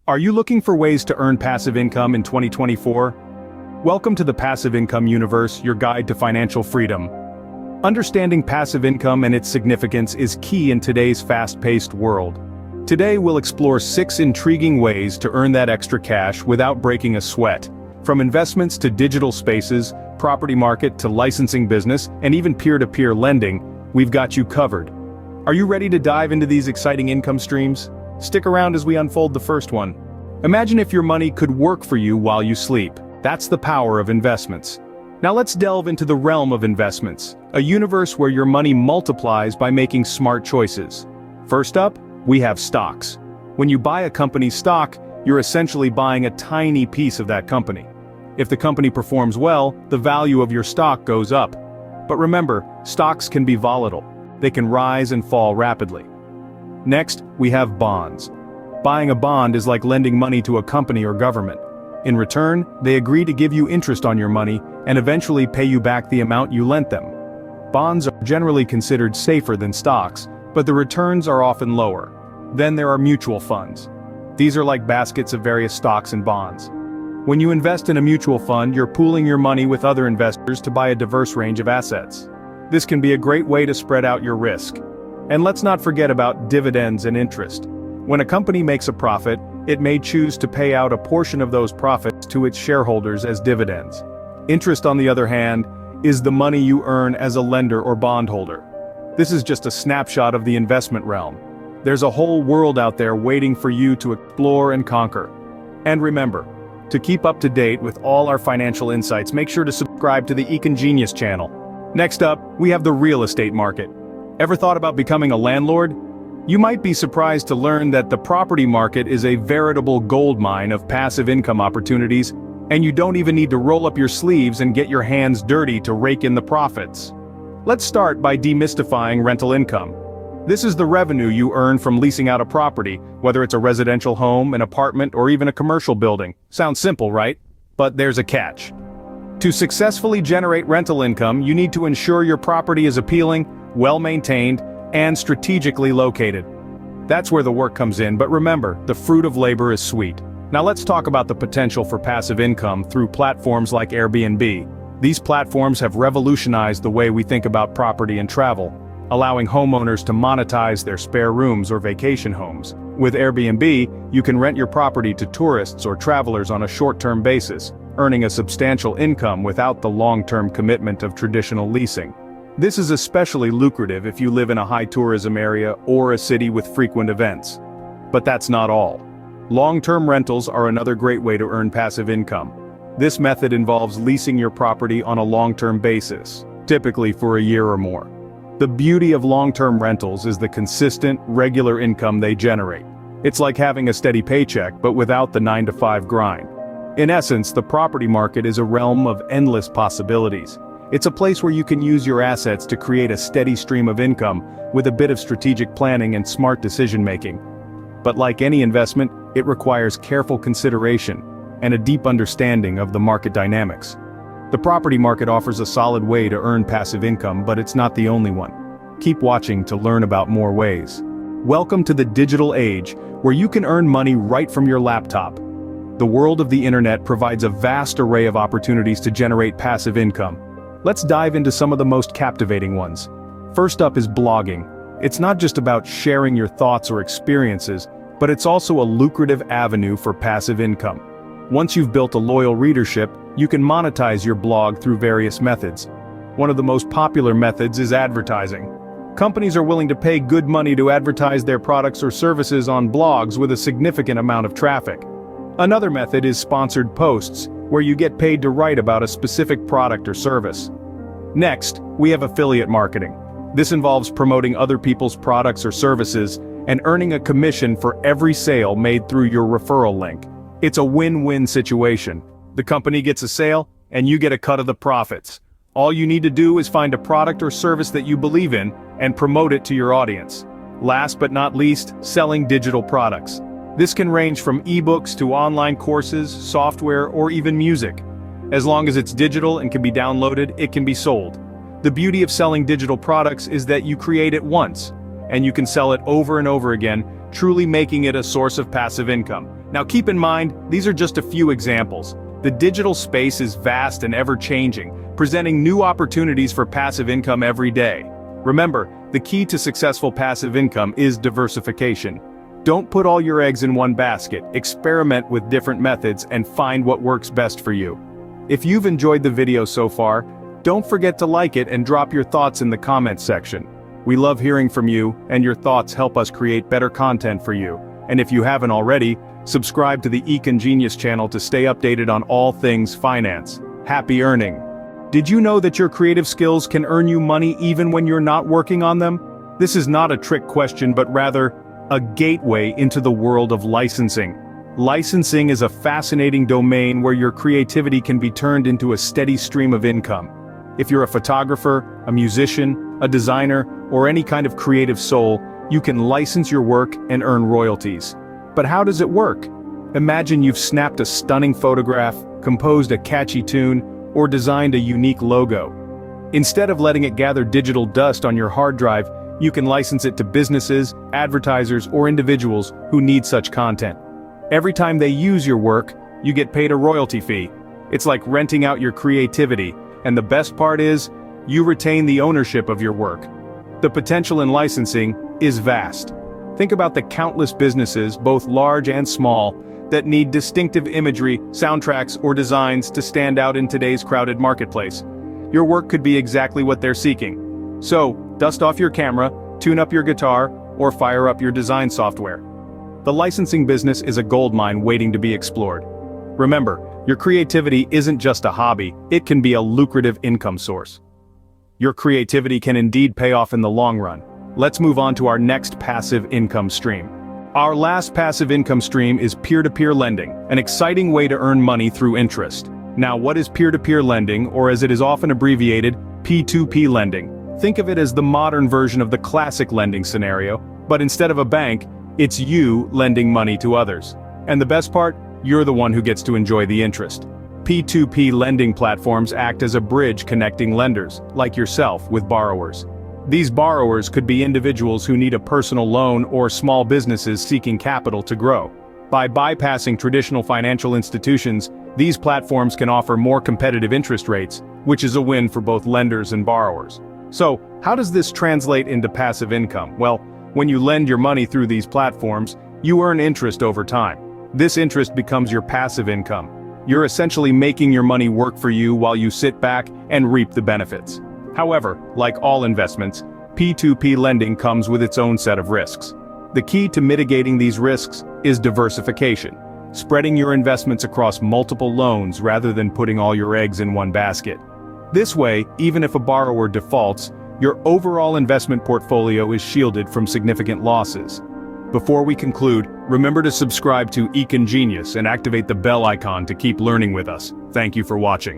Are you looking for ways to earn passive income in 2024? Welcome to the Passive Income Universe, your guide to financial freedom. Understanding passive income and its significance is key in today's fast-paced world. Today we'll explore 6 intriguing ways to earn that extra cash without breaking a sweat. From investments to digital spaces, property market to licensing business, and even peer-to-peer lending, we've got you covered. Are you ready to dive into these exciting income streams? Stick around as we unfold the first one. Imagine if your money could work for you while you sleep. That's the power of investments. Now let's delve into the realm of investments, a universe where your money multiplies by making smart choices. First up, we have stocks. When you buy a company's stock, you're essentially buying a tiny piece of that company. If the company performs well, the value of your stock goes up. But remember, stocks can be volatile. They can rise and fall rapidly. Next, we have bonds. Buying a bond is like lending money to a company or government. In return, they agree to give you interest on your money and eventually pay you back the amount you lent them. Bonds are generally considered safer than stocks, but the returns are often lower. Then there are mutual funds. These are like baskets of various stocks and bonds. When you invest in a mutual fund, you're pooling your money with other investors to buy a diverse range of assets. This can be a great way to spread out your risk. And let's not forget about dividends and interest. When a company makes a profit, it may choose to pay out a portion of those profits to its shareholders as dividends. Interest, on the other hand, is the money you earn as a lender or bondholder. This is just a snapshot of the investment realm. There's a whole world out there waiting for you to explore and conquer. And remember, to keep up to date with all our financial insights, make sure to subscribe to the Econgenius channel. Next up, we have the real estate market. Ever thought about becoming a landlord? You might be surprised to learn that the property market is a veritable goldmine of passive income opportunities, and you don't even need to roll up your sleeves and get your hands dirty to rake in the profits. Let's start by demystifying rental income. This is the revenue you earn from leasing out a property, whether it's a residential home, an apartment, or even a commercial building. Sounds simple, right? But there's a catch. To successfully generate rental income, you need to ensure your property is appealing, well-maintained, and strategically located. That's where the work comes in, but remember, the fruit of labor is sweet. Now let's talk about the potential for passive income through platforms like Airbnb. These platforms have revolutionized the way we think about property and travel, allowing homeowners to monetize their spare rooms or vacation homes. With Airbnb, you can rent your property to tourists or travelers on a short-term basis, earning a substantial income without the long-term commitment of traditional leasing. This is especially lucrative if you live in a high-tourism area or a city with frequent events. But that's not all. Long-term rentals are another great way to earn passive income. This method involves leasing your property on a long-term basis, typically for a year or more. The beauty of long-term rentals is the consistent, regular income they generate. It's like having a steady paycheck, but without the 9-to-5 grind. In essence, the property market is a realm of endless possibilities. It's a place where you can use your assets to create a steady stream of income with a bit of strategic planning and smart decision-making. But like any investment, it requires careful consideration and a deep understanding of the market dynamics. The property market offers a solid way to earn passive income, but it's not the only one. Keep watching to learn about more ways. Welcome to the digital age, where you can earn money right from your laptop. The world of the internet provides a vast array of opportunities to generate passive income. Let's dive into some of the most captivating ones. First up is blogging. It's not just about sharing your thoughts or experiences, but it's also a lucrative avenue for passive income. Once you've built a loyal readership, you can monetize your blog through various methods. One of the most popular methods is advertising. Companies are willing to pay good money to advertise their products or services on blogs with a significant amount of traffic. Another method is sponsored posts, where you get paid to write about a specific product or service. Next, we have affiliate marketing. This involves promoting other people's products or services and earning a commission for every sale made through your referral link. It's a win-win situation. The company gets a sale, and you get a cut of the profits. All you need to do is find a product or service that you believe in and promote it to your audience. Last but not least, selling digital products. This can range from ebooks to online courses, software, or even music. As long as it's digital and can be downloaded, it can be sold. The beauty of selling digital products is that you create it once, and you can sell it over and over again, truly making it a source of passive income. Now keep in mind, these are just a few examples. The digital space is vast and ever-changing, presenting new opportunities for passive income every day. Remember, the key to successful passive income is diversification. Don't put all your eggs in one basket, experiment with different methods and find what works best for you. If you've enjoyed the video so far, don't forget to like it and drop your thoughts in the comments section. We love hearing from you, and your thoughts help us create better content for you. And if you haven't already, subscribe to the Econgenius channel to stay updated on all things finance. Happy earning! Did you know that your creative skills can earn you money even when you're not working on them? This is not a trick question but rather a gateway into the world of licensing. Licensing is a fascinating domain where your creativity can be turned into a steady stream of income. If you're a photographer, a musician, a designer, or any kind of creative soul, you can license your work and earn royalties. But how does it work? Imagine you've snapped a stunning photograph, composed a catchy tune, or designed a unique logo. Instead of letting it gather digital dust on your hard drive, you can license it to businesses, advertisers, or individuals who need such content. Every time they use your work, you get paid a royalty fee. It's like renting out your creativity, and the best part is, you retain the ownership of your work. The potential in licensing is vast. Think about the countless businesses, both large and small, that need distinctive imagery, soundtracks, or designs to stand out in today's crowded marketplace. Your work could be exactly what they're seeking. So, dust off your camera, tune up your guitar, or fire up your design software. The licensing business is a goldmine waiting to be explored. Remember, your creativity isn't just a hobby, it can be a lucrative income source. Your creativity can indeed pay off in the long run. Let's move on to our next passive income stream. Our last passive income stream is peer-to-peer lending, an exciting way to earn money through interest. Now, what is peer-to-peer lending, or as it is often abbreviated, P2P lending? Think of it as the modern version of the classic lending scenario, but instead of a bank, it's you lending money to others. And the best part? You're the one who gets to enjoy the interest. P2P lending platforms act as a bridge connecting lenders, like yourself, with borrowers. These borrowers could be individuals who need a personal loan or small businesses seeking capital to grow. By bypassing traditional financial institutions, these platforms can offer more competitive interest rates, which is a win for both lenders and borrowers. So, how does this translate into passive income? Well, when you lend your money through these platforms, you earn interest over time. This interest becomes your passive income. You're essentially making your money work for you while you sit back and reap the benefits. However, like all investments, P2P lending comes with its own set of risks. The key to mitigating these risks is diversification, spreading your investments across multiple loans rather than putting all your eggs in one basket. This way, even if a borrower defaults, your overall investment portfolio is shielded from significant losses. Before we conclude, remember to subscribe to Econgenius and activate the bell icon to keep learning with us. Thank you for watching.